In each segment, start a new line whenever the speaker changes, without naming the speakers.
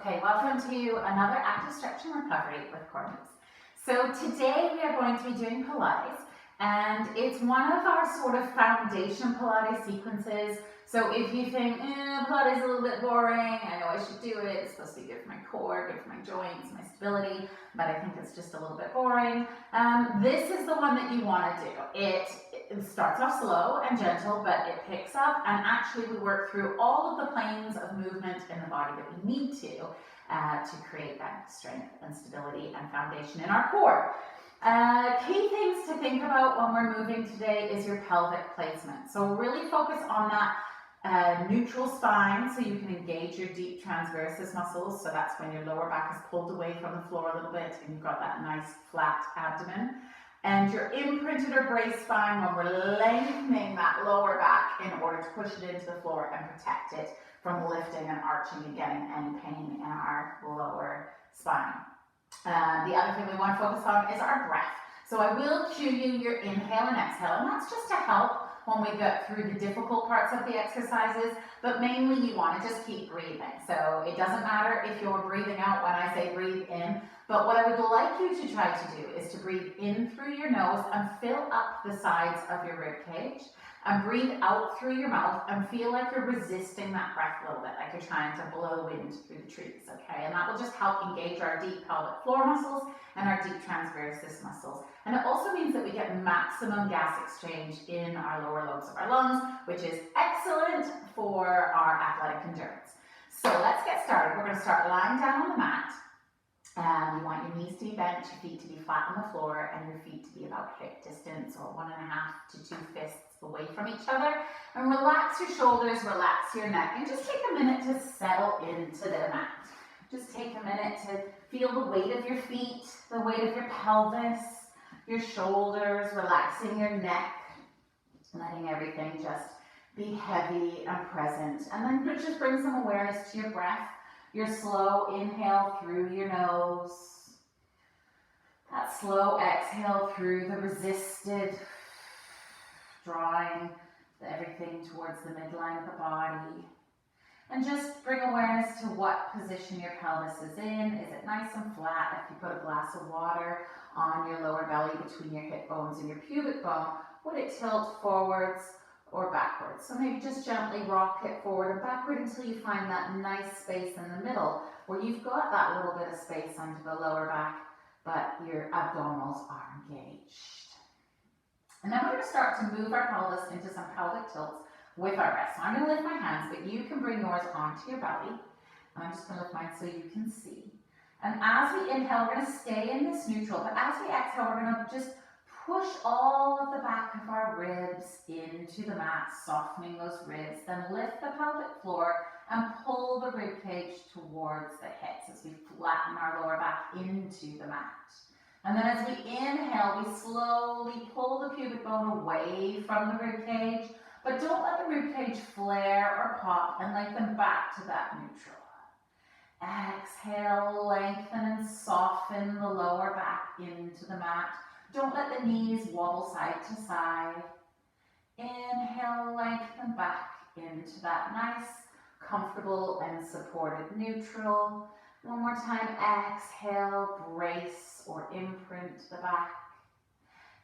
Okay, welcome to another active stretch and recovery with core moves. So today we are going to be doing Pilates, and it's one of our sort of foundation Pilates sequences. So if you think, Pilates is a little bit boring, I know I should do it, it's supposed to be good for my core, good for my joints, my stability, but I think it's just a little bit boring. This is the one that you want to do. It starts off slow and gentle, but it picks up, and actually we work through all of the planes of movement in the body that we need to create that strength and stability and foundation in our core. Key things to think about when we're moving today is your pelvic placement. So really focus on that neutral spine so you can engage your deep transversus muscles. So that's when your lower back is pulled away from the floor a little bit and you've got that nice flat abdomen. And your imprinted or braced spine when we're lengthening that lower back in order to push it into the floor and protect it from lifting and arching and getting any pain in our lower spine. The other thing we want to focus on is our breath. So I will cue you your inhale and exhale, and that's just to help when we get through the difficult parts of the exercises, but mainly you want to just keep breathing. So it doesn't matter if you're breathing out when I say breathe in, but what I would like you to try to do is to breathe in through your nose and fill up the sides of your rib cage, and breathe out through your mouth and feel like you're resisting that breath a little bit, like you're trying to blow wind through the trees, okay? And that will just help engage our deep pelvic floor muscles and our deep transversus muscles. And it also means that we get maximum gas exchange in our lower lobes of our lungs, which is excellent for our athletic endurance. So let's get started. We're going to start lying down on the mat. You want your knees to be bent, your feet to be flat on the floor, and your feet to be about hip distance, or 1.5 to 2 fists away from each other. And relax your shoulders, relax your neck, and just take a minute to settle into the mat. Just take a minute to feel the weight of your feet, the weight of your pelvis, your shoulders, relaxing your neck, letting everything just be heavy and present. And then just bring some awareness to your breath. Your slow inhale through your nose. That slow exhale through the resisted, drawing everything towards the midline of the body. And just bring awareness to what position your pelvis is in. Is it nice and flat? If you put a glass of water on your lower belly between your hip bones and your pubic bone, would it tilt forwards or backwards? So maybe just gently rock it forward and backward until you find that nice space in the middle where you've got that little bit of space under the lower back, but your abdominals are engaged. And then we're going to start to move our pelvis into some pelvic tilts with our rest. So I'm going to lift my hands, but you can bring yours onto your belly. And I'm just going to lift mine so you can see. And as we inhale, we're going to stay in this neutral, but as we exhale, we're going to just push all of the back of our ribs into the mat, softening those ribs. Then lift the pelvic floor and pull the rib cage towards the hips as we flatten our lower back into the mat. And then as we inhale, we slowly pull the pubic bone away from the rib cage, but don't let the rib cage flare or pop, and lengthen back to that neutral. Exhale, lengthen and soften the lower back into the mat. Don't let the knees wobble side to side. Inhale, lengthen back into that nice, comfortable and supported neutral. One more time, exhale, brace or imprint the back.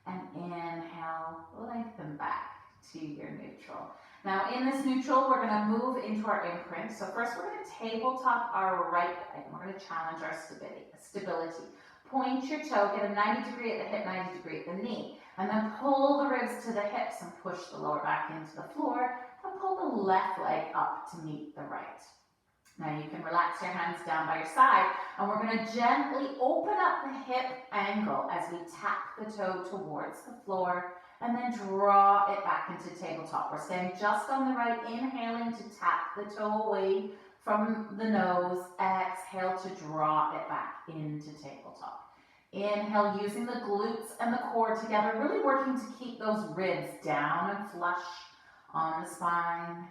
And inhale, lengthen back to your neutral. Now in this neutral, we're going to move into our imprint. So first we're going to tabletop our right leg. We're going to challenge our stability. Point your toe, get a 90 degree at the hip, 90 degree at the knee. And then pull the ribs to the hips and push the lower back into the floor. And pull the left leg up to meet the right. Now you can relax your hands down by your side. And we're going to gently open up the hip angle as we tap the toe towards the floor. And then draw it back into tabletop. We're staying just on the right, inhaling to tap the toe away from the nose. Exhale to draw it back into tabletop. Inhale, using the glutes and the core together, really working to keep those ribs down and flush on the spine.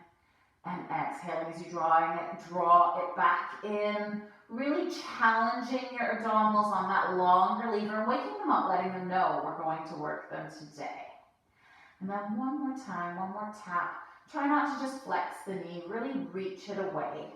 And exhaling as you're drawing it, draw it back in, really challenging your abdominals on that longer lever and waking them up, letting them know we're going to work them today. And then one more time, one more tap. Try not to just flex the knee, really reach it away.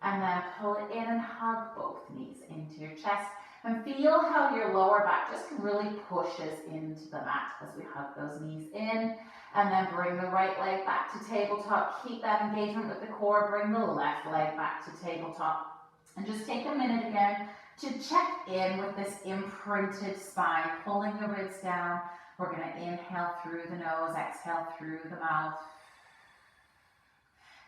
And then pull it in and hug both knees into your chest. And feel how your lower back just really pushes into the mat as we hug those knees in. And then bring the right leg back to tabletop. Keep that engagement with the core. Bring the left leg back to tabletop. And just take a minute again to check in with this imprinted spine, pulling the ribs down. We're going to inhale through the nose, exhale through the mouth.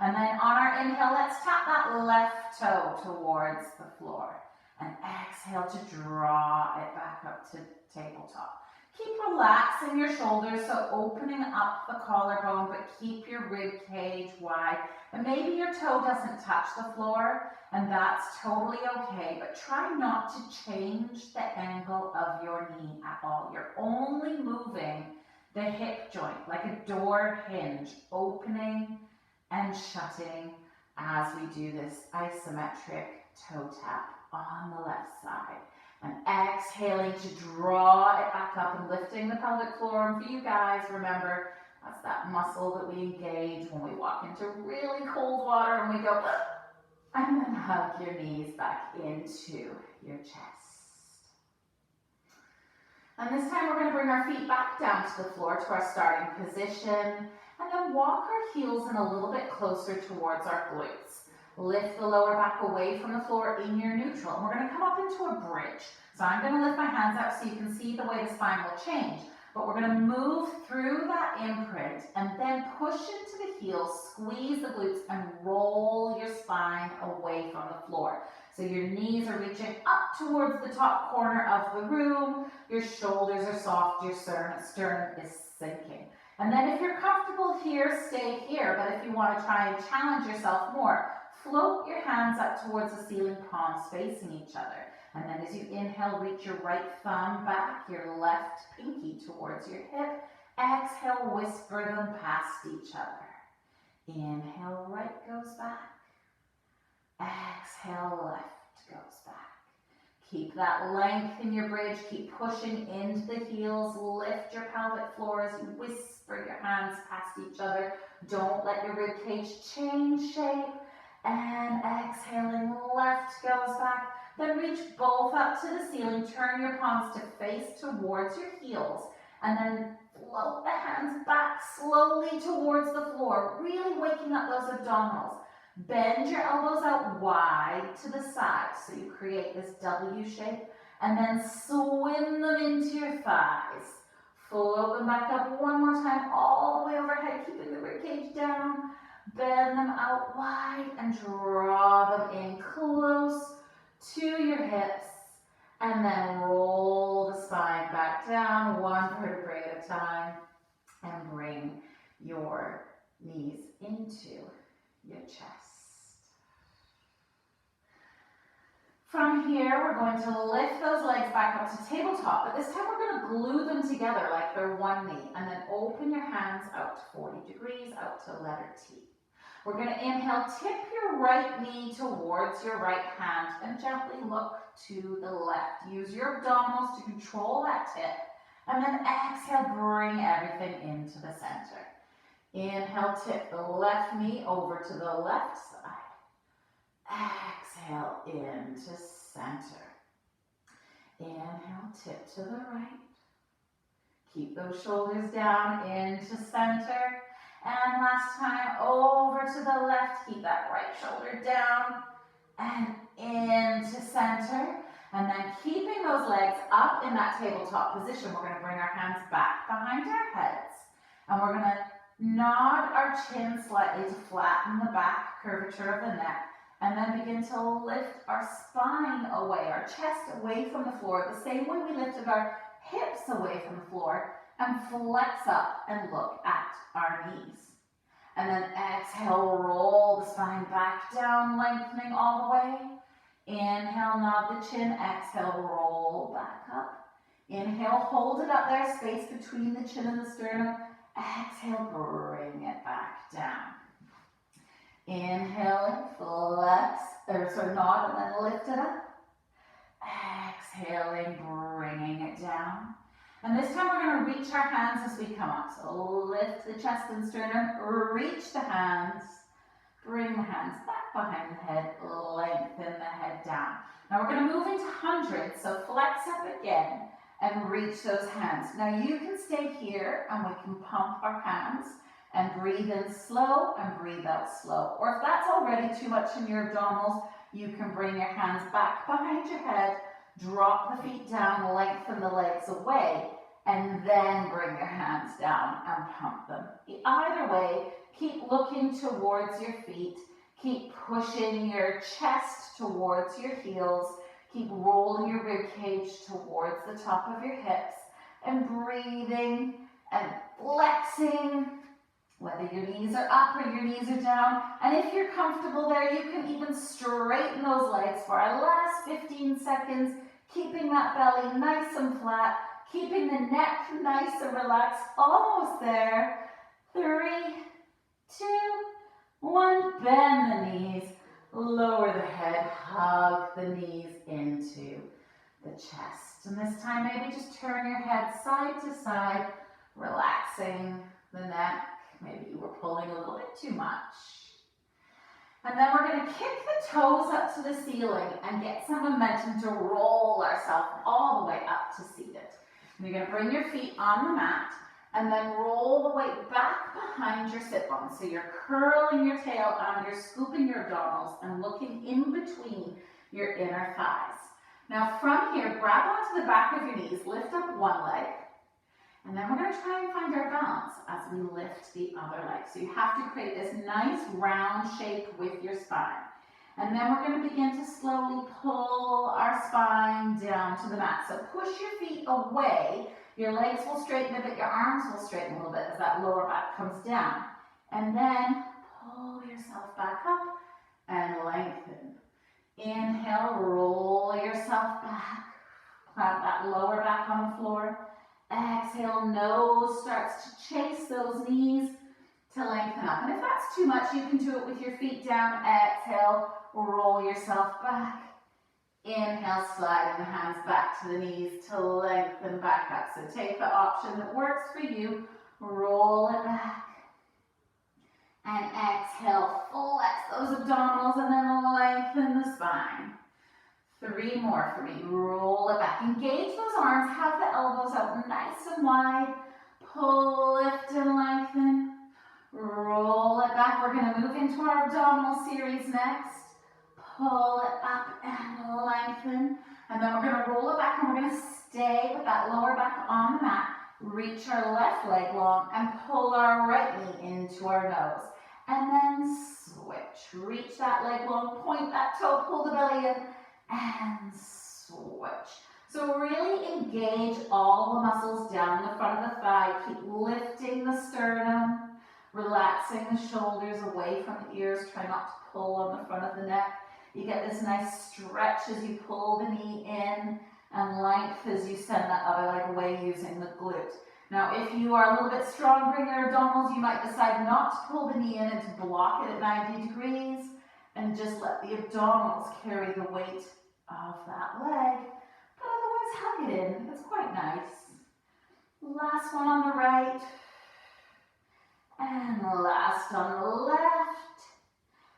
And then on our inhale, let's tap that left toe towards the floor. And exhale to draw it back up to tabletop. Keep relaxing your shoulders, so opening up the collarbone, but keep your rib cage wide. And maybe your toe doesn't touch the floor, and that's totally okay, but try not to change the angle of your knee at all. You're only moving the hip joint like a door hinge, opening and shutting as we do this isometric toe tap on the left side. And exhaling to draw it back up and lifting the pelvic floor. And for you guys, remember, that's that muscle that we engage when we walk into really cold water and we go, and then hug your knees back into your chest. And this time we're going to bring our feet back down to the floor to our starting position. And then walk our heels in a little bit closer towards our glutes. Lift the lower back away from the floor in your neutral. And we're going to come up into a bridge. So I'm going to lift my hands up so you can see the way the spine will change. But we're going to move through that imprint and then push into the heels, squeeze the glutes, and roll your spine away from the floor. So your knees are reaching up towards the top corner of the room. Your shoulders are soft. Your sternum is sinking. And then if you're comfortable here, stay here. But if you want to try and challenge yourself more, float your hands up towards the ceiling, palms facing each other. And then as you inhale, reach your right thumb back, your left pinky towards your hip. Exhale, whisper them past each other. Inhale, right goes back. Exhale, left goes back. Keep that length in your bridge. Keep pushing into the heels. Lift your pelvic floor as you whisper your hands past each other. Don't let your rib cage change shape. And exhaling, left goes back. Then reach both up to the ceiling. Turn your palms to face towards your heels. And then float the hands back slowly towards the floor. Really waking up those abdominals. Bend your elbows out wide to the side so you create this W shape. And then swim them into your thighs. Float them back up one more time all the way overhead, keeping the ribcage down. Bend them out wide and draw them in close to your hips. And then roll the spine back down one vertebrae at a time. And bring your knees into your chest. From here, we're going to lift those legs back up to tabletop, but this time we're going to glue them together like they're one knee, and then open your hands out to 40 degrees, out to letter T. We're going to inhale, tip your right knee towards your right hand, and gently look to the left. Use your abdominals to control that tip, and then exhale, bring everything into the center. Inhale, tip the left knee over to the left side. Exhale into center. Inhale, tip to the right. Keep those shoulders down into center. And last time, over to the left. Keep that right shoulder down and into center. And then keeping those legs up in that tabletop position, we're going to bring our hands back behind our heads. And we're going to nod our chin slightly to flatten the back curvature of the neck. And then begin to lift our spine away, our chest away from the floor, the same way we lifted our hips away from the floor, and flex up and look at our knees. And then exhale, roll the spine back down, lengthening all the way. Inhale, nod the chin. Exhale, roll back up. Inhale, hold it up there, space between the chin and the sternum. Exhale, bring it back down. Inhaling, flex, nod and then lift it up. Exhaling, bringing it down. And this time we're going to reach our hands as we come up. So lift the chest and sternum, reach the hands, bring the hands back behind the head, Now we're going to move into hundreds, so flex up again and reach those hands. Now you can stay here and we can pump our hands and breathe in slow and breathe out slow. Or if that's already too much in your abdominals, you can bring your hands back behind your head, drop the feet down, lengthen the legs away, and then bring your hands down and pump them. Either way, keep looking towards your feet, keep pushing your chest towards your heels, keep rolling your rib cage towards the top of your hips, and breathing and flexing, whether your knees are up or your knees are down. And if you're comfortable there, you can even straighten those legs for our last 15 seconds, keeping that belly nice and flat, keeping the neck nice and relaxed, almost there. 3, 2, 1, bend the knees, lower the head, hug the knees into the chest. And this time, maybe just turn your head side to side, relaxing the neck. Maybe you were pulling a little bit too much. And then we're going to kick the toes up to the ceiling and get some momentum to roll ourselves all the way up to seated. And you're going to bring your feet on the mat and then roll the weight back behind your sit bones. So you're curling your tail and you're scooping your abdominals and looking in between your inner thighs. Now from here, grab onto the back of your knees, lift up one leg, and then we're going to try and find our balance as we lift the other leg. So you have to create this nice round shape with your spine. And then we're going to begin to slowly pull our spine down to the mat. So push your feet away. Your legs will straighten a bit, your arms will straighten a little bit as that lower back comes down. And then pull yourself back up and lengthen. Inhale, roll yourself back. Plant that lower back on the floor. Exhale, nose starts to chase those knees to lengthen up. And if that's too much, you can do it with your feet down. Exhale, roll yourself back. Inhale, sliding the hands back to the knees to lengthen back up. So take the option that works for you. Roll it back. And exhale, flex those abdominals and then lengthen the spine. 3 more for me. Roll it back. Engage those arms. Have the elbows out nice and wide. Pull, lift, and lengthen. Roll it back. We're going to move into our abdominal series next. Pull it up and lengthen. And then we're going to roll it back and we're going to stay with that lower back on the mat. Reach our left leg long and pull our right knee into our nose. And then switch. Reach that leg long, point that toe, pull the belly in, and switch. So really engage all the muscles down the front of the thigh. Keep lifting the sternum, relaxing the shoulders away from the ears. Try not to pull on the front of the neck. You get this nice stretch as you pull the knee in and length as you send that other leg away using the glute. Now, if you are a little bit stronger in your abdominals, you might decide not to pull the knee in and to block it at 90 degrees and just let the abdominals carry the weight of that leg. But otherwise, hug it in. It's quite nice. Last one on the right. And last on the left.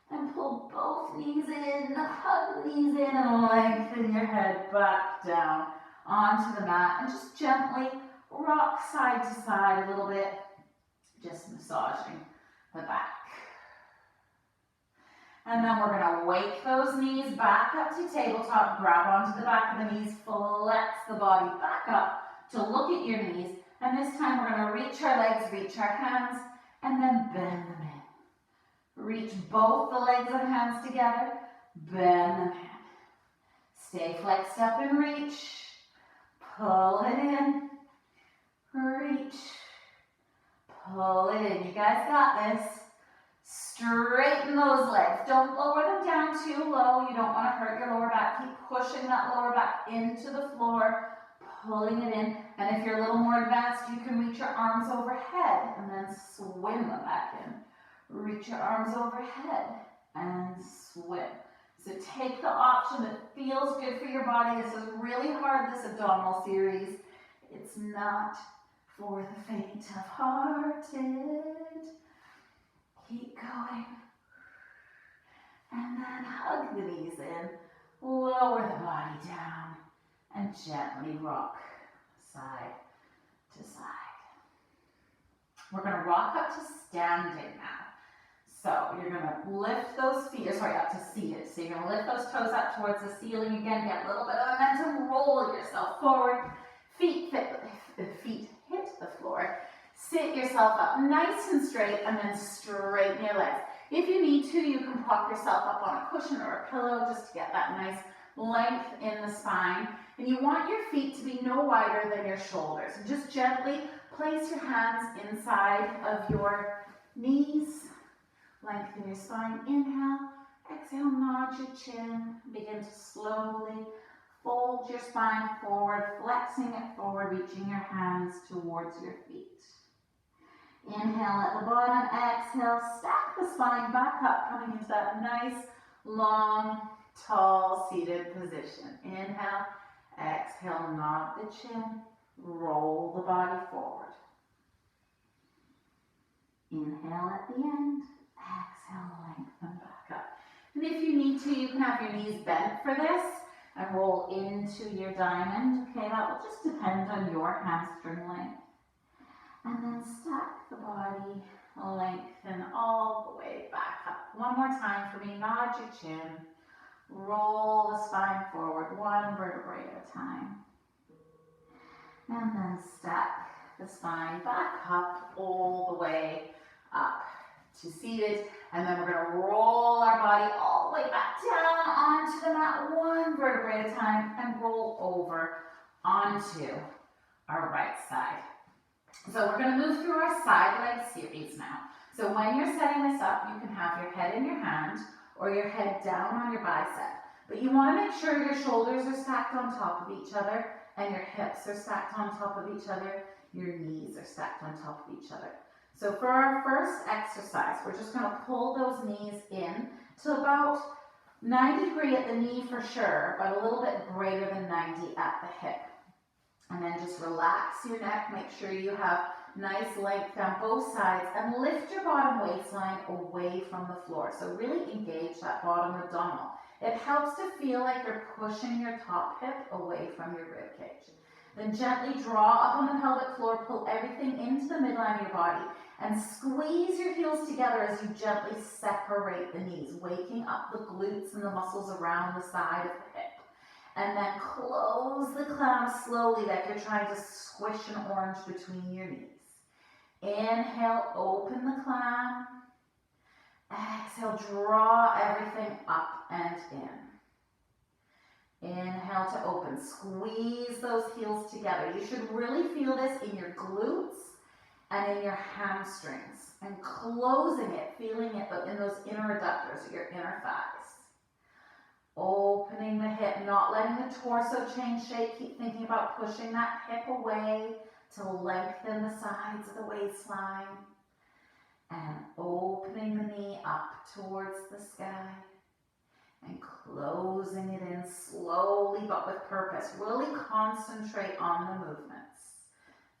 And pull both knees in, hug the knees in, and lengthen your head back down onto the mat. And just gently rock side to side a little bit, just massaging the back. And then we're going to wake those knees back up to tabletop, grab onto the back of the knees, flex the body back up to look at your knees. And this time we're going to reach our legs, reach our hands, and then bend them in. Reach both the legs and hands together, bend them in. Stay flexed up and reach. Pull it in. Reach. Pull it in. You guys got this. Straighten those legs. Don't lower them down too low. You don't want to hurt your lower back. Keep pushing that lower back into the floor, pulling it in. And if you're a little more advanced, you can reach your arms overhead and then swim them back in. Reach your arms overhead and swim. So take the option that feels good for your body. This is really hard, this abdominal series. It's not for the faint of hearted. Keep going. And then hug the knees in. Lower the body down and gently rock side to side. We're going to rock up to standing now. So you're going to lift those feet, up to seated. So you're going to lift those toes up towards the ceiling again, get a little bit of momentum, roll yourself forward, feet hit the floor. Sit yourself up nice and straight and then straighten your legs. If you need to, you can prop yourself up on a cushion or a pillow just to get that nice length in the spine. And you want your feet to be no wider than your shoulders. And just gently place your hands inside of your knees. Lengthen your spine. Inhale. Exhale, nod your chin. Begin to slowly fold your spine forward, flexing it forward, reaching your hands towards your feet. Inhale at the bottom, exhale, stack the spine back up, coming into that nice, long, tall, seated position. Inhale, exhale, nod the chin, roll the body forward. Inhale at the end, exhale, lengthen back up. And if you need to, you can have your knees bent for this and roll into your diamond. Okay, that will just depend on your hamstring length. And then stack the body, lengthen all the way back up. One more time for me, nod your chin, roll the spine forward, one vertebrae at a time. And then stack the spine back up all the way up to seated. And then we're going to roll our body all the way back down onto the mat, one vertebrae at a time, and roll over onto our right side. So we're going to move through our side leg series now. So when you're setting this up, you can have your head in your hand or your head down on your bicep. But you want to make sure your shoulders are stacked on top of each other and your hips are stacked on top of each other. Your knees are stacked on top of each other. So for our first exercise, we're just going to pull those knees in to about 90 degrees at the knee for sure, but a little bit greater than 90 at the hip. And then just relax your neck, make sure you have nice length down both sides, and lift your bottom waistline away from the floor. So really engage that bottom abdominal. It helps to feel like you're pushing your top hip away from your rib cage. Then gently draw up on the pelvic floor, pull everything into the midline of your body, and squeeze your heels together as you gently separate the knees, waking up the glutes and the muscles around the side of the hip. And then close the clam slowly like you're trying to squish an orange between your knees. Inhale, open the clam. Exhale, draw everything up and in. Inhale to open. Squeeze those heels together. You should really feel this in your glutes and in your hamstrings. And closing it, feeling it in those inner adductors, your inner thighs. Opening the hip, not letting the torso change shape. Keep thinking about pushing that hip away to lengthen the sides of the waistline. And opening the knee up towards the sky. And closing it in slowly but with purpose. Really concentrate on the movements.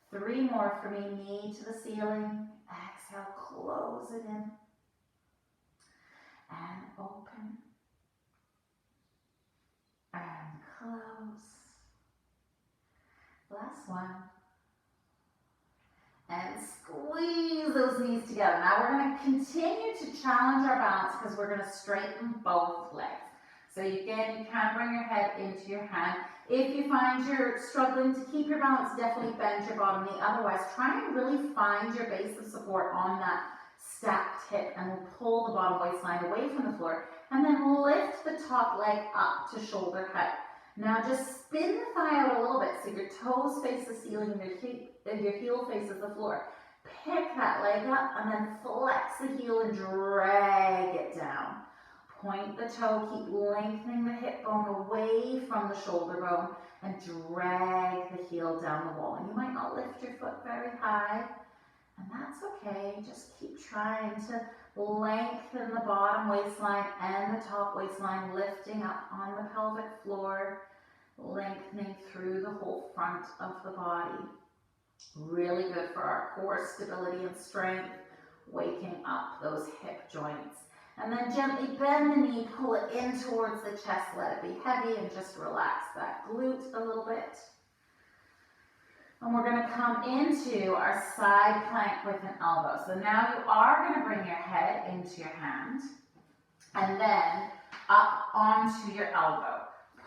3 more for me. Knee to the ceiling. Exhale, close it in. And open. And close. Last one. And squeeze those knees together. Now we're going to continue to challenge our balance because we're going to straighten both legs. So again, you can bring your head into your hand. If you find you're struggling to keep your balance, definitely bend your bottom knee. Otherwise, try and really find your base of support on that stacked hip and we'll pull the bottom waistline away from the floor. And then lift the top leg up to shoulder height. Now just spin the thigh out a little bit so your toes face the ceiling and your heel faces the floor. Pick that leg up and then flex the heel and drag it down. Point the toe, keep lengthening the hip bone away from the shoulder bone and drag the heel down the wall. And you might not lift your foot very high, and that's okay. Just keep trying to lengthen the bottom waistline and the top waistline, lifting up on the pelvic floor, lengthening through the whole front of the body. Really good for our core stability and strength, waking up those hip joints. And then gently bend the knee, pull it in towards the chest, let it be heavy, and just relax that glute a little bit. And we're going to come into our side plank with an elbow. So now you are going to bring your head into your hand and then up onto your elbow.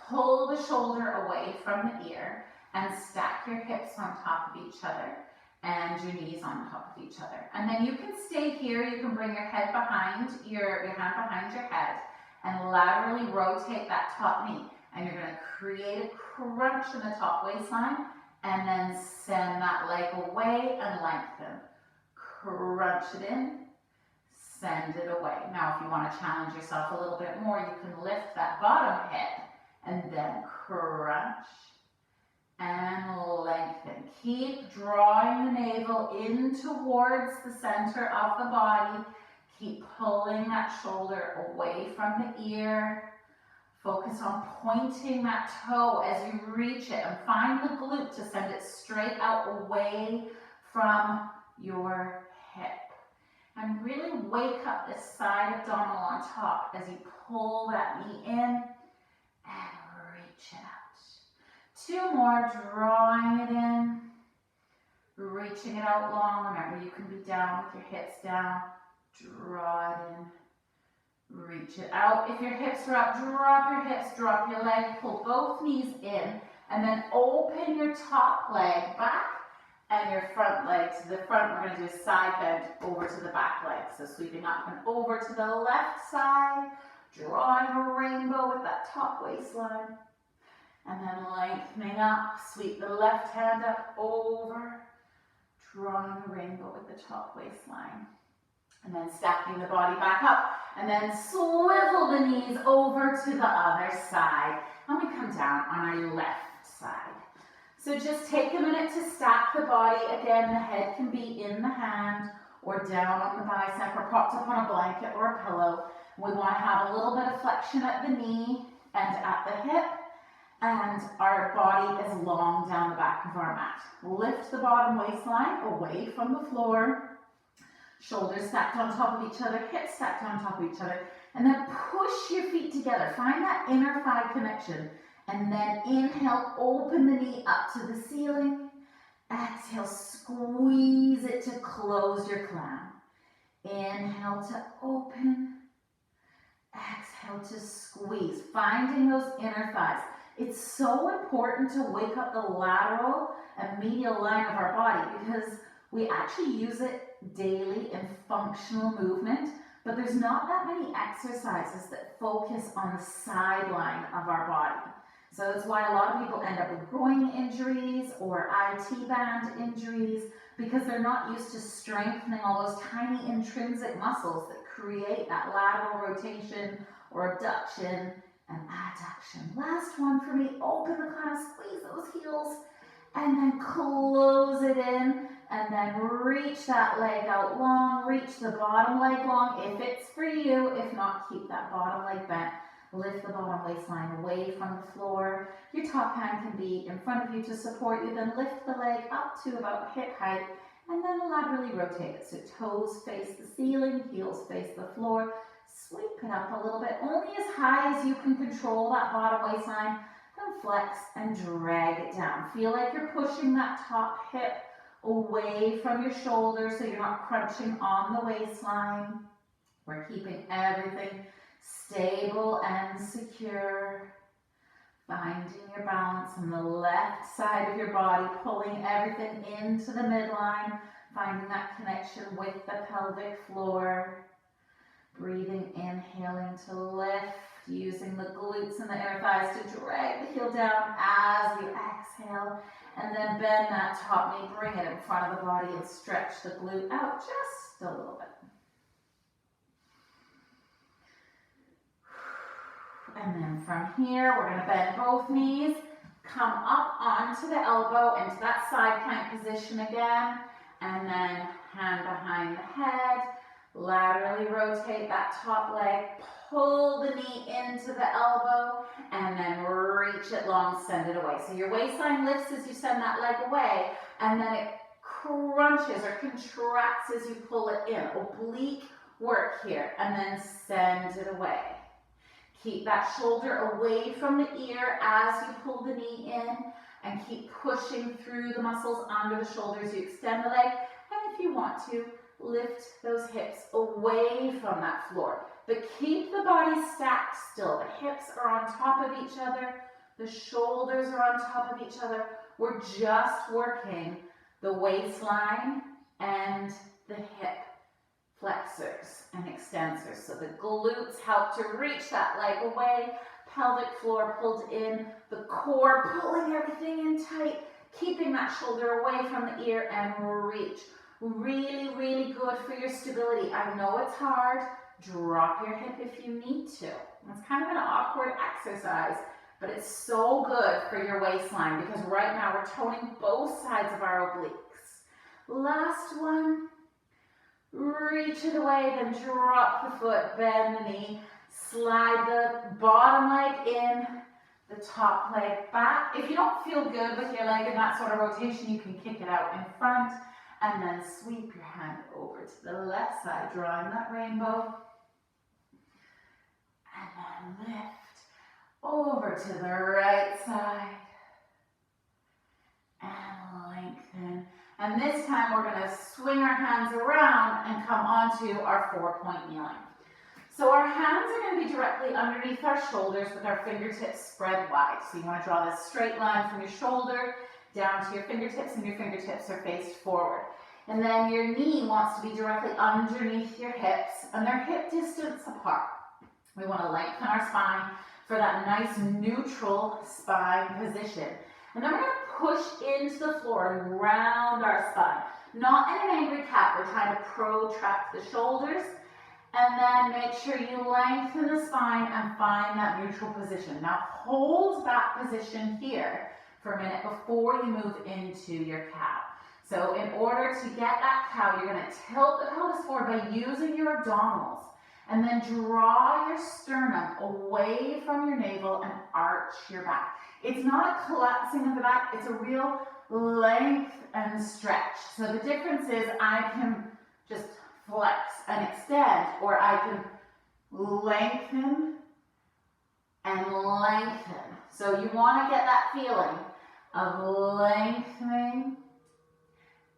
Pull the shoulder away from the ear and stack your hips on top of each other and your knees on top of each other. And then you can stay here. You can bring your head behind your hand behind your head and laterally rotate that top knee. And you're going to create a crunch in the top waistline and then send that leg away and lengthen. Crunch it in, send it away. Now, if you want to challenge yourself a little bit more, you can lift that bottom hip and then crunch and lengthen. Keep drawing the navel in towards the center of the body. Keep pulling that shoulder away from the ear. Focus on pointing that toe as you reach it and find the glute to send it straight out away from your hip. And really wake up this side abdominal on top as you pull that knee in and reach it out. 2 more, drawing it in, reaching it out long. Remember, you can be down with your hips down. Draw it in. Reach it out. If your hips are up, drop your hips, drop your leg, pull both knees in, and then open your top leg back and your front leg to the front. We're going to do a side bend over to the back leg. So sweeping up and over to the left side, drawing a rainbow with that top waistline, and then lengthening up, sweep the left hand up over, drawing a rainbow with the top waistline. And then stacking the body back up. And then swivel the knees over to the other side. And we come down on our left side. So just take a minute to stack the body. Again, the head can be in the hand or down on the bicep or propped up on a blanket or a pillow. We want to have a little bit of flexion at the knee and at the hip. And our body is long down the back of our mat. Lift the bottom waistline away from the floor. Shoulders stacked on top of each other, hips stacked on top of each other, and then push your feet together. Find that inner thigh connection, and then inhale, open the knee up to the ceiling. Exhale, squeeze it to close your clam. Inhale to open. Exhale to squeeze, finding those inner thighs. It's so important to wake up the lateral and medial line of our body because we actually use it daily in functional movement, but there's not that many exercises that focus on the sideline of our body. So that's why a lot of people end up with groin injuries or IT band injuries because they're not used to strengthening all those tiny intrinsic muscles that create that lateral rotation or abduction and adduction. Last one for me, open the class, squeeze those heels, and then close it in. And then reach that leg out long, reach the bottom leg long if it's for you. If not, keep that bottom leg bent. Lift the bottom waistline away from the floor. Your top hand can be in front of you to support you. Then lift the leg up to about hip height and then laterally rotate it. So toes face the ceiling, heels face the floor. Sweep it up a little bit, only as high as you can control that bottom waistline. Then flex and drag it down. Feel like you're pushing that top hip away from your shoulder so you're not crunching on the waistline. We're keeping everything stable and secure. Finding your balance on the left side of your body, pulling everything into the midline, finding that connection with the pelvic floor. Breathing, inhaling to lift, using the glutes and the inner thighs to drag the heel down as you exhale. And then bend that top knee, bring it in front of the body and stretch the glute out just a little bit. And then from here, we're going to bend both knees, come up onto the elbow, into that side plank position again, and then hand behind the head, laterally rotate that top leg, pull the knee into the elbow, and then reach it long, send it away. So your waistline lifts as you send that leg away, and then it crunches or contracts as you pull it in. Oblique work here, and then send it away. Keep that shoulder away from the ear as you pull the knee in, and keep pushing through the muscles under the shoulders. You extend the leg, and if you want to, lift those hips away from that floor. But keep the body stacked still. The hips are on top of each other. The shoulders are on top of each other. We're just working the waistline and the hip flexors and extensors. So the glutes help to reach that leg away, pelvic floor pulled in, the core pulling everything in tight, keeping that shoulder away from the ear and reach. Really, really good for your stability. I know it's hard. Drop your hip if you need to. It's kind of an awkward exercise, but it's so good for your waistline because right now we're toning both sides of our obliques. Last one. Reach it away, then drop the foot, bend the knee, slide the bottom leg in, the top leg back. If you don't feel good with your leg in that sort of rotation, you can kick it out in front and then sweep your hand over to the left side, drawing that rainbow. And then lift over to the right side and lengthen. And this time we're going to swing our hands around and come onto our 4-point kneeling. So our hands are going to be directly underneath our shoulders with our fingertips spread wide. So you want to draw this straight line from your shoulder down to your fingertips, and your fingertips are faced forward. And then your knee wants to be directly underneath your hips, and they're hip distance apart. We want to lengthen our spine for that nice neutral spine position. And then we're going to push into the floor and round our spine. Not in an angry cat, we're trying to protract the shoulders. And then make sure you lengthen the spine and find that neutral position. Now hold that position here for a minute before you move into your cow. So in order to get that cow, you're going to tilt the pelvis forward by using your abdominals. And then draw your sternum away from your navel and arch your back. It's not a collapsing of the back, it's a real length and stretch. So the difference is I can just flex and extend, or I can lengthen and lengthen. So you want to get that feeling of lengthening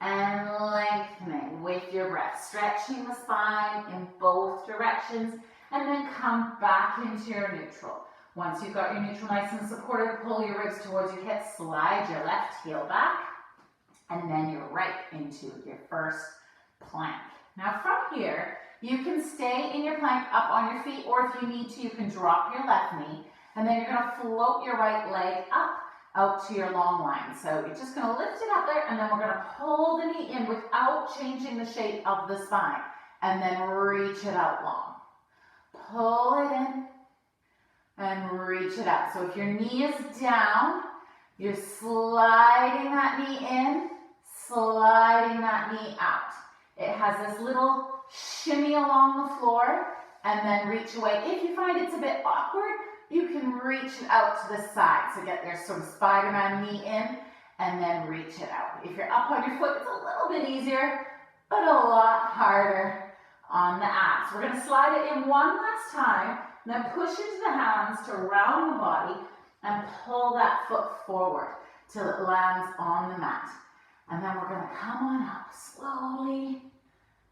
and lengthening with your breath, stretching the spine in both directions, and then come back into your neutral. Once you've got your neutral nice and supported, pull your ribs towards your hips, slide your left heel back, and then you're right into your first plank. Now from here, you can stay in your plank up on your feet, or if you need to, you can drop your left knee, and then you're going to float your right leg up out to your long line. So you're just going to lift it up there, and then we're going to pull the knee in without changing the shape of the spine, and then reach it out long. Pull it in and reach it out. So if your knee is down, you're sliding that knee in, sliding that knee out. It has this little shimmy along the floor, and then reach away. If you find it's a bit awkward, you can reach it out to the side. So get your sort of Spider-Man knee in, and then reach it out. If you're up on your foot, it's a little bit easier, but a lot harder on the abs. We're going to slide it in one last time, and then push into the hands to round the body, and pull that foot forward till it lands on the mat. And then we're going to come on up slowly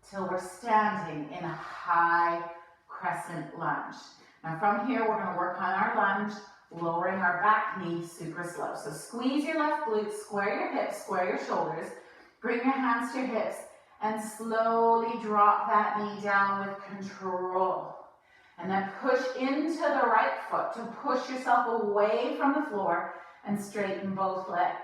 till we're standing in a high crescent lunge. Now from here, we're going to work on our lunge, lowering our back knee super slow. So squeeze your left glute, square your hips, square your shoulders, bring your hands to your hips, and slowly drop that knee down with control. And then push into the right foot to push yourself away from the floor and straighten both legs.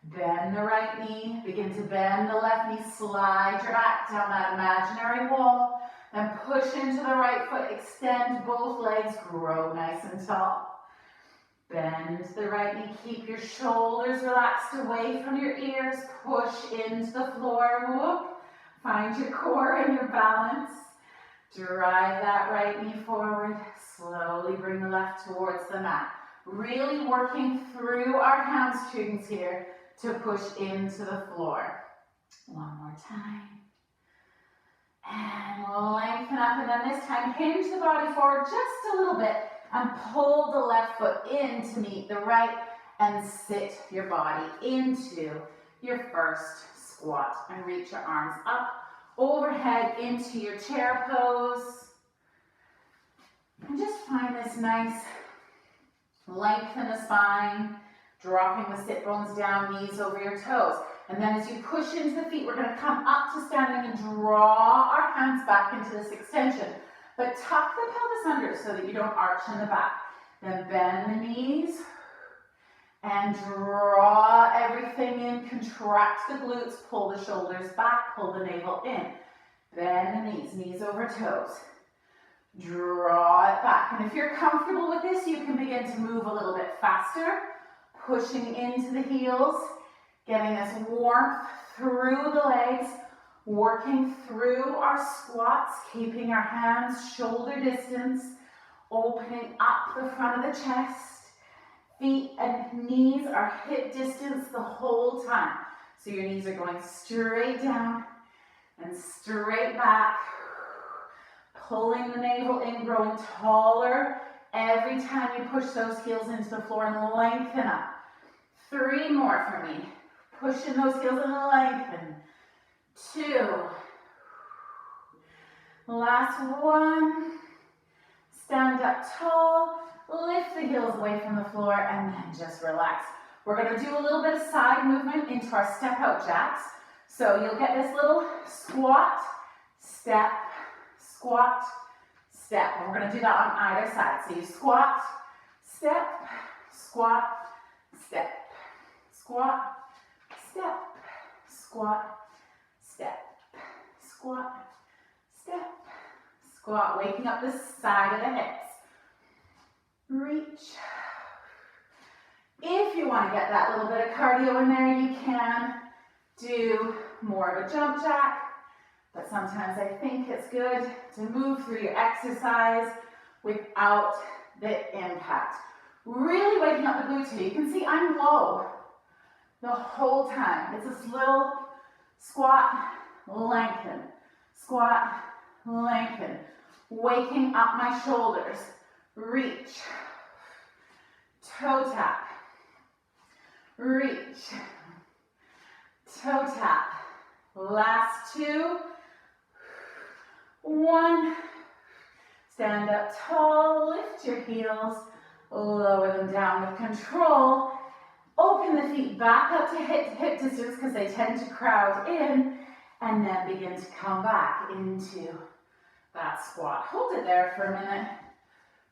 Bend the right knee, begin to bend the left knee, slide your back down that imaginary wall, then push into the right foot, extend both legs, grow nice and tall. Bend the right knee, keep your shoulders relaxed away from your ears, push into the floor, whoop. Find your core and your balance. Drive that right knee forward, slowly bring the left towards the mat. Really working through our hamstrings here to push into the floor. One more time. And lengthen up, and then this time hinge the body forward just a little bit and pull the left foot in to meet the right and sit your body into your first squat and reach your arms up overhead into your chair pose. And just find this nice length in the spine, dropping the sit bones down, knees over your toes. And then as you push into the feet, we're going to come up to standing and draw our hands back into this extension. But tuck the pelvis under so that you don't arch in the back. Then bend the knees and draw everything in. Contract the glutes, pull the shoulders back, pull the navel in. Bend the knees, knees over toes. Draw it back. And if you're comfortable with this, you can begin to move a little bit faster, pushing into the heels, getting this warmth through the legs, working through our squats, keeping our hands shoulder distance, opening up the front of the chest. Feet and knees are hip distance the whole time. So your knees are going straight down and straight back, pulling the navel in, growing taller every time you push those heels into the floor and lengthen up. 3 more for me. Pushing those heels and lengthen. 2. Last 1. Stand up tall. Lift the heels away from the floor and then just relax. We're going to do a little bit of side movement into our step out jacks. So you'll get this little squat, step, squat, step. And we're going to do that on either side. So you squat, step, squat, step, squat, step, squat, step, squat, step, squat. Waking up the side of the hips. Reach. If you want to get that little bit of cardio in there, you can do more of a jump jack, but sometimes I think it's good to move through your exercise without the impact. Really waking up the glutes here. You can see I'm low the whole time. It's this little squat, lengthen, squat, lengthen, waking up my shoulders. Reach, toe tap, reach, toe tap. Last 2, 1. Stand up tall, lift your heels, lower them down with control. Open the feet back up to hip distance because they tend to crowd in, and then begin to come back into that squat. Hold it there for a minute.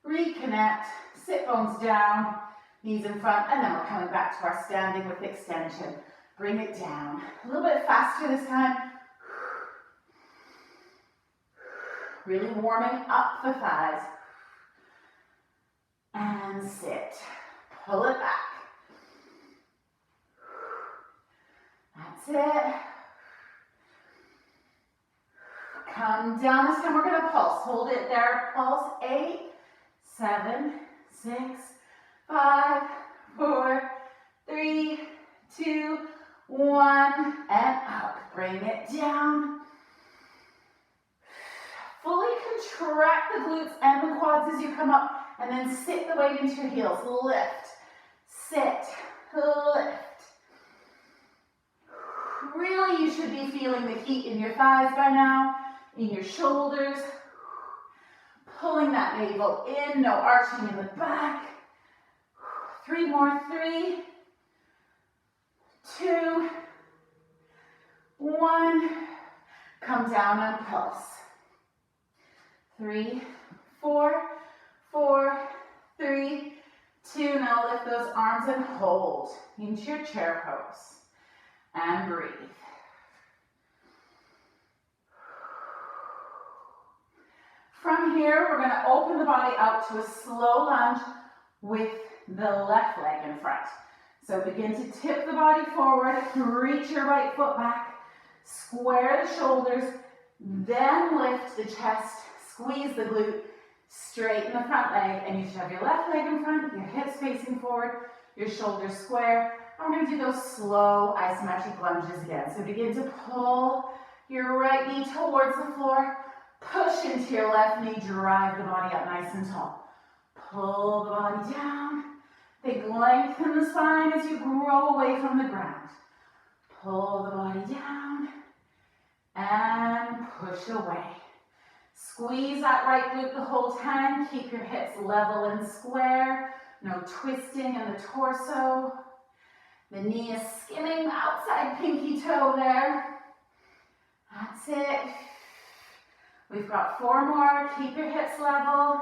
Reconnect, sit bones down, knees in front, and then we're coming back to our standing with extension. Bring it down. A little bit faster this time. Really warming up the thighs. And sit. Pull it back. That's it. Come down this time. We're going to pulse. Hold it there. Pulse. 8, 7, 6, 5, 4, 3, 2, 1, and up. Bring it down. Fully contract the glutes and the quads as you come up, and then sit the weight into your heels. Lift, sit, lift. Really, you should be feeling the heat in your thighs by now, in your shoulders. Pulling that navel in, no arching in the back. 3 more, 3, 2, 1. Come down and pulse. 3, 4, 4, 3, 2. Now lift those arms and hold into your chair pose. And breathe. From here, we're going to open the body out to a slow lunge with the left leg in front. So begin to tip the body forward, reach your right foot back, square the shoulders, then lift the chest, squeeze the glute, straighten the front leg, and you should have your left leg in front, your hips facing forward, your shoulders square. And we're going to do those slow isometric lunges again. So begin to pull your right knee towards the floor. Push into your left knee, drive the body up nice and tall. Pull the body down. Think lengthen the spine as you grow away from the ground. Pull the body down and push away. Squeeze that right glute the whole time. Keep your hips level and square. No twisting in the torso. The knee is skimming the outside pinky toe there. That's it. We've got 4 more. Keep your hips level.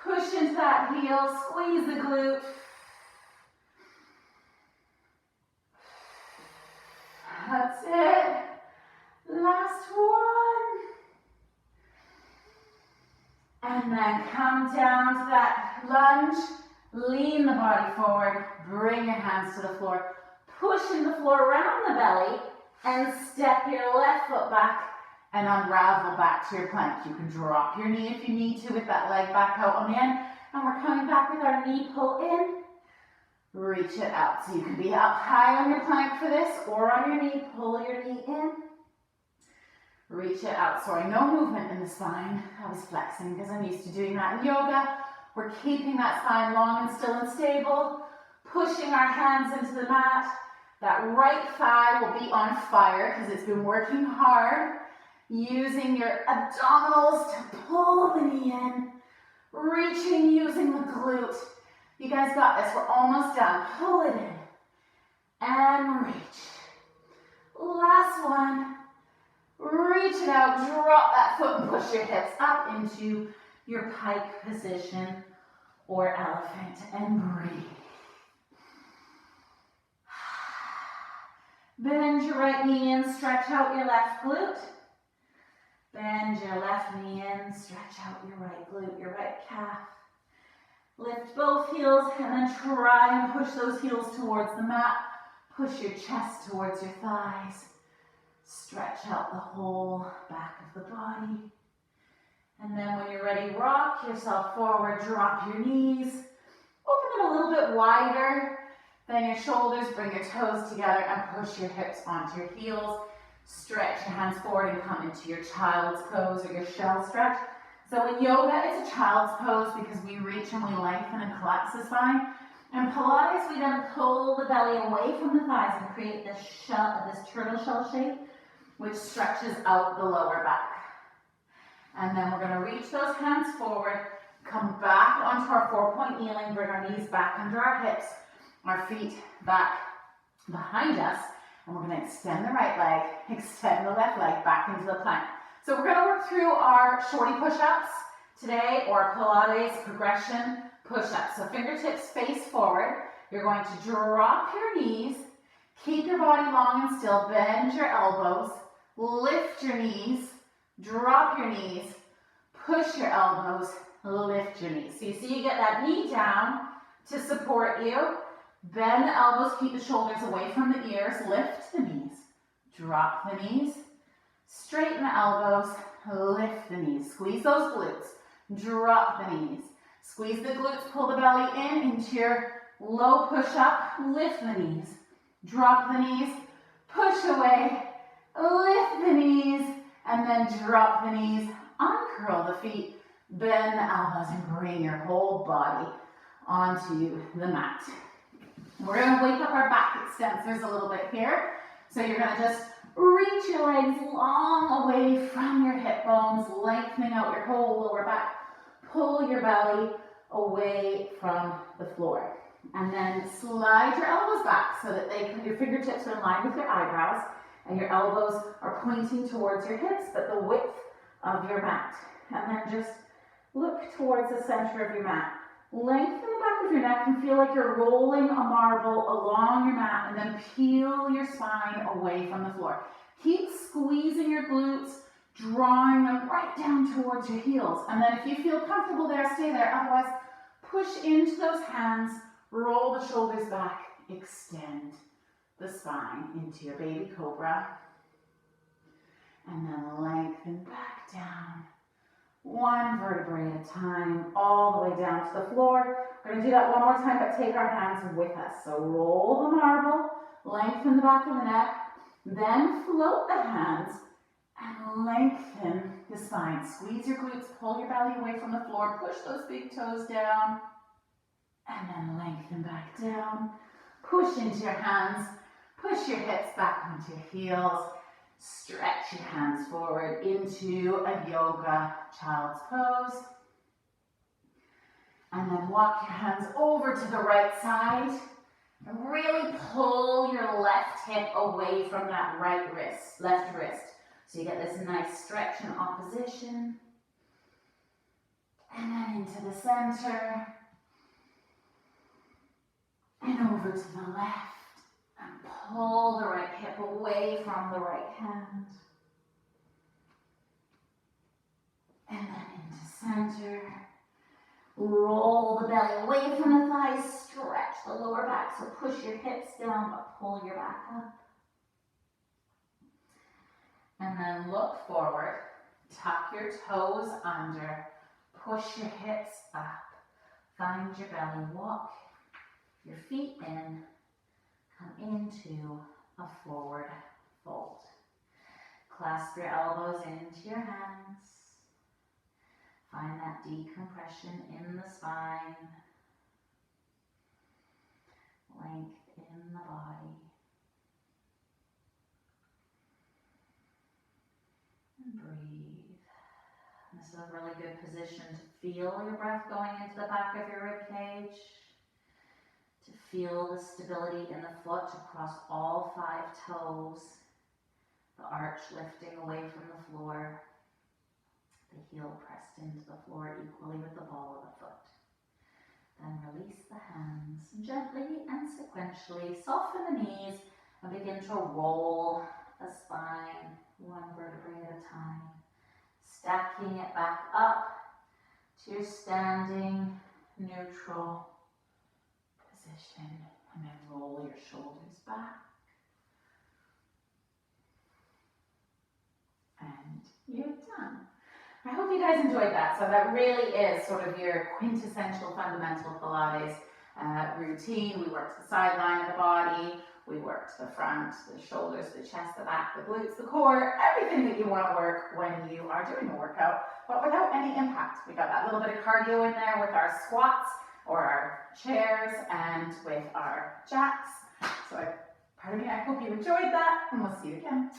Push into that heel. Squeeze the glute. That's it. Last one. And then come down to that lunge. Lean the body forward. Bring your hands to the floor. Push in the floor around the belly and step your left foot back and unravel back to your plank. You can drop your knee if you need to with that leg back out on the end. And we're coming back with our knee pull in. Reach it out. So you can be up high on your plank for this or on your knee. Pull your knee in. Reach it out. Sorry, no movement in the spine. I was flexing because I'm used to doing that in yoga. We're keeping that spine long and still and stable. Pushing our hands into the mat. That right thigh will be on fire because it's been working hard. Using your abdominals to pull the knee in. Reaching using the glute. You guys got this. We're almost done. Pull it in. And reach. Last one. Reach it out. Drop that foot and push your hips up into your pike position or elephant and breathe. Bend your right knee in. Stretch out your left glute. Bend your left knee in. Stretch out your right glute, your right calf. Lift both heels and then try and push those heels towards the mat. Push your chest towards your thighs. Stretch out the whole back of the body. And then when you're ready, rock yourself forward. Drop your knees. Open them a little bit wider than your shoulders. Bring your toes together and push your hips onto your heels. Stretch your hands forward and come into your child's pose or your shell stretch. So in yoga, it's a child's pose because we reach and we lengthen and collapse the spine. In Pilates, we then pull the belly away from the thighs and create this shell, this turtle shell shape, which stretches out the lower back. And then we're going to reach those hands forward, come back onto our 4-point kneeling, bring our knees back under our hips, our feet back behind us, and we're going to extend the right leg, extend the left leg back into the plank. So we're going to work through our shorty push-ups today, or Pilates progression push-ups. So fingertips face forward. You're going to drop your knees, keep your body long and still, bend your elbows, lift your knees, drop your knees, push your elbows, lift your knees. So you see you get that knee down to support you. Bend the elbows, keep the shoulders away from the ears, lift the knees, drop the knees, straighten the elbows, lift the knees, squeeze those glutes, drop the knees, squeeze the glutes, pull the belly in into your low push-up, lift the knees, drop the knees, push away, lift the knees, and then drop the knees, uncurl the feet, bend the elbows, and bring your whole body onto the mat. We're going to wake up our back extensors a little bit here. So you're going to just reach your legs long away from your hip bones, lengthening out your whole lower back. Pull your belly away from the floor. And then slide your elbows back so that your fingertips are in line with your eyebrows and your elbows are pointing towards your hips, but the width of your mat. And then just look towards the center of your mat. Lengthen the back of your neck and feel like you're rolling a marble along your mat, and then peel your spine away from the floor. Keep squeezing your glutes, drawing them right down towards your heels. And then if you feel comfortable there, stay there. Otherwise, push into those hands, roll the shoulders back, extend the spine into your baby cobra. And then lengthen back down. One vertebrae at a time, all the way down to the floor. We're going to do that one more time, but take our hands with us. So roll the marble, lengthen the back of the neck, then float the hands And lengthen the spine. Squeeze your glutes, pull your belly away from the floor, push those big toes down, and then lengthen back down. Push into your hands, push your hips back onto your heels, stretch your hands forward into a yoga child's pose. And then walk your hands over to the right side. And really pull your left hip away from that right wrist, left wrist. So you get this nice stretch in opposition. And then into the center. And over to the left. And pull the right hip away from the right hand. And then into center. Roll the belly away from the thighs, stretch the lower back, so push your hips down, but pull your back up. And then look forward, tuck your toes under, push your hips up, find your belly, walk your feet in, come into a forward fold. Clasp your elbows into your hands. Find that decompression in the spine, length in the body. And breathe. This is a really good position to feel your breath going into the back of your rib cage, to feel the stability in the foot across all 5 toes, the arch lifting away from the floor. The heel pressed into the floor equally with the ball of the foot. Then release the hands gently and sequentially. Soften the knees and begin to roll the spine 1 vertebrae at a time. Stacking it back up to your standing neutral position. And then roll your shoulders back. And you're done. I hope you guys enjoyed that. So that really is sort of your quintessential fundamental Pilates routine. We worked the sideline of the body, we worked the front, the shoulders, the chest, the back, the glutes, the core, everything that you want to work when you are doing a workout, but without any impact. We got that little bit of cardio in there with our squats or our chairs and with our jacks. So pardon me, I hope you enjoyed that, and we'll see you again.